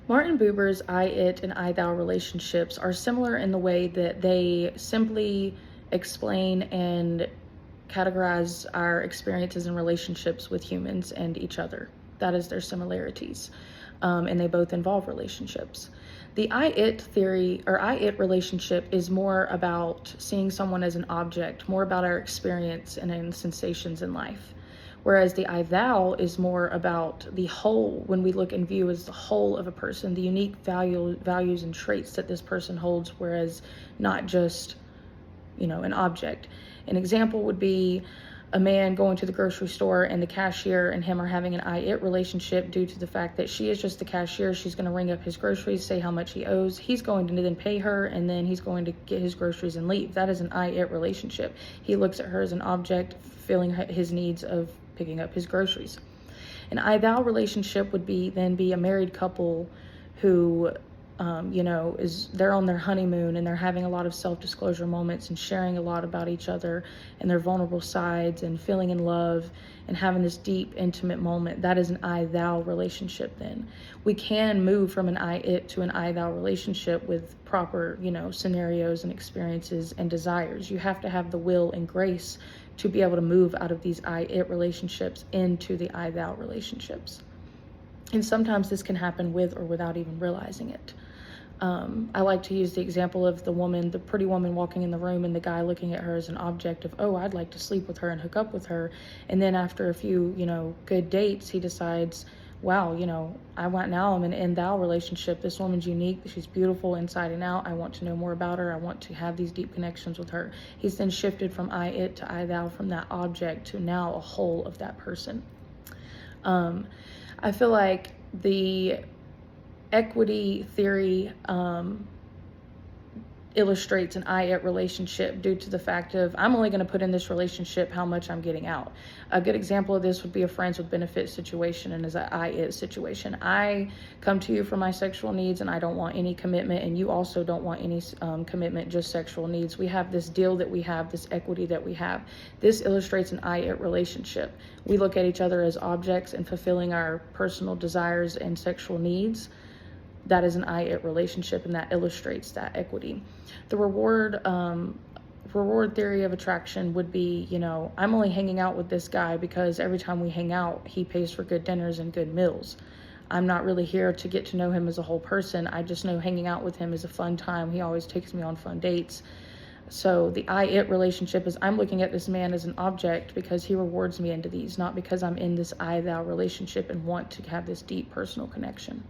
Martin Buber's I, it, and I, thou relationships are similar in the way that they simply explain and categorize our experiences and relationships with humans and each other. That is their similarities. And they both involve relationships. The I, it theory or I, it relationship is more about seeing someone as an object, more about our experience and sensations in life. Whereas the I thou is more about the whole, when we look and view as the whole of a person, the unique values and traits that this person holds, whereas not just, an object. An example would be a man going to the grocery store and the cashier and him are having an I, it relationship due to the fact that she is just the cashier. She's going to ring up his groceries, say how much he owes. He's going to then pay her, and then he's going to get his groceries and leave. That is an I, it relationship. He looks at her as an object, filling his needs of picking up his groceries. An I, thou relationship would be a married couple who they're on their honeymoon and they're having a lot of self-disclosure moments and sharing a lot about each other and their vulnerable sides and feeling in love and having this deep, intimate moment. That is an I, thou relationship then. We can move from an I, it to an I, thou relationship with proper, scenarios and experiences and desires. You have to have the will and grace to be able to move out of these I, it relationships into the I, thou relationships. And sometimes this can happen with or without even realizing it. I like to use the example of the pretty woman walking in the room and the guy looking at her as an object of, oh, I'd like to sleep with her and hook up with her. And then after a few, good dates, he decides, wow, I'm in an thou relationship. This woman's unique. She's beautiful inside and out. I want to know more about her. I want to have these deep connections with her. He's then shifted from I, it to I, thou, from that object to now a whole of that person. I feel like the equity theory illustrates an I, it relationship due to the fact of I'm only going to put in this relationship how much I'm getting out. A good example of this would be a friends with benefits situation and is an I, it situation. I come to you for my sexual needs and I don't want any commitment, and you also don't want any commitment, just sexual needs. We have this deal that we have, this equity that we have. This illustrates an I, it relationship. We look at each other as objects and fulfilling our personal desires and sexual needs. That is an I, it relationship, and that illustrates that equity. The reward theory of attraction would be, I'm only hanging out with this guy because every time we hang out, he pays for good dinners and good meals. I'm not really here to get to know him as a whole person. I just know hanging out with him is a fun time. He always takes me on fun dates. So the I, it relationship is I'm looking at this man as an object because he rewards me into these, not because I'm in this I, thou relationship and want to have this deep personal connection.